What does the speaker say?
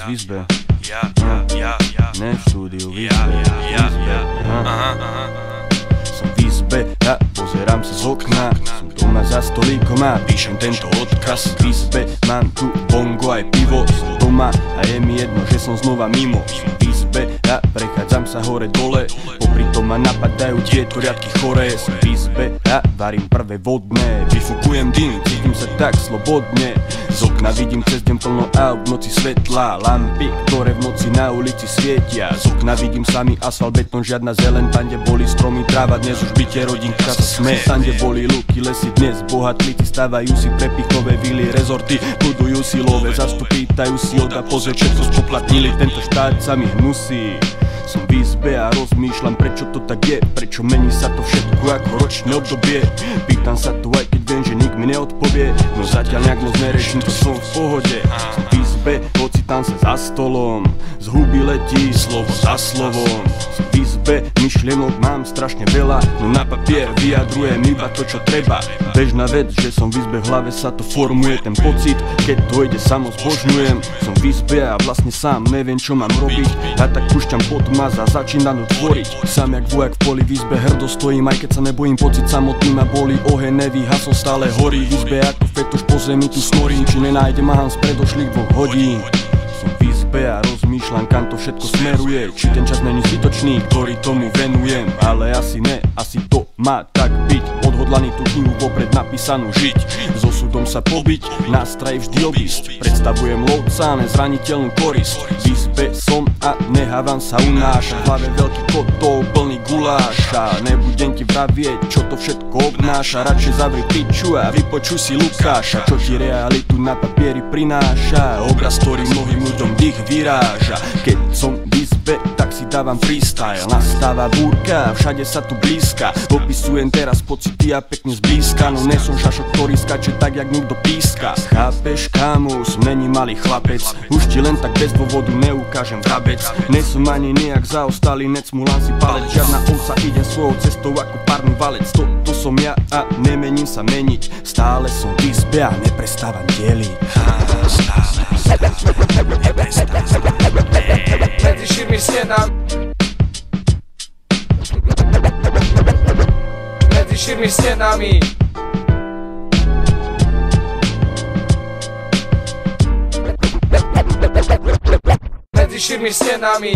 v izbe. Ne v štúdiu, v izbe. Som v izbe a pozerám sa z okna. Som doma za stolíkom a píšem tento odkaz. V izbe mám tu bongo aj pivo. Som doma a je mi jedno, že som znova mimo. Som v izbe a prechádzam sa hore dole. Popri tom ma napadajú tieto riadky choré. Som v izbe a varím prvé vodné. Vyfukujem dym, cítim sa tak slobodne. Z okna vidím cez deň plno aut, v noci svetla. Lampy, ktoré v noci na ulici svietia. Z okna vidím samý asfalt, betón, žiadna zelen. Tam, kde boli stromy, tráva, dnes už byte rodinka sa sme. Tam, kde boli lúky, lesy, dnes bohatlíci stávajú si prepichové vily, rezorty, budujú si love, zastup pýtajú si od a pozrieť, všetko spoplatnili, tento štát sa mi hnusí. Som v izbe a rozmýšľam, prečo to tak je, prečo mení sa to všetko ako ročné obdobie. Pýtam sa tu, aj keď viem, že nik mi neodpovie, no zatiaľ nejak moc nereším, to som v pohode. Som v izbe, ocitám sa za stolom, z huby letí slovo za slovom. Som v izbe, myšlienok mám strašne veľa, no na papier vyjadrujem iba to, čo treba. Bežná vec, že som v izbe, v hlave sa to formuje, ten pocit, keď to ide, samo zbožňujem. Som v izbe a vlastne sám neviem, čo mám robiť, a tak púšťam potmaz a začínam to tvoriť. Sám jak vojak v poli, v izbe hrdo stojím, aj keď sa nebojím, pocit samotný ma bolí. Oheň nevyhasol, stále horí, v izbe ako fetoš po zemi tu snorím, či nenájdem aham z predošlých 2 hodín. Som v izbe a rozmýšľam, kam to všetko smeruje, či ten čas není zbytočný, ktorý tomu venujem. Ale asi ne, asi to má tak byť, odhodlaný tú knihu vopred napísanú žiť. So súdom sa pobiť, nástraj vždy obísť, predstavujem lovca, nezraniteľnú korist. V izbe som a nehávam sa unášať, v hlave veľký kotol plný guláša. Nebudem ti vravieť, čo to všetko obnáša, radšej zavri piču a vypočuj si Lukáša, čo ti realitu na papieri prináša, obraz, ktorý mnohým ľuďom dých vyráža. Keď som v izbe, tak si dávam freestyle, nastáva búrka, všade sa tu blízka. Opisujem teraz pocity a pekne zblízka, no nie som šašok, ktorý skače tak, jak niekto píska. Chápeš, kámus, není malý chlapec, už ti len tak bez dôvodu neukážem vrabec. Nesom ani nejak zaostalý, necmulám si palec, žiadna ovca, idem svojou cestou ako párny valec. To som ja a nemením sa meniť, stále som v izbe a neprestávam deliť. Medzi širmi stenami, medzi širmi stenami, medzi širmi stenami.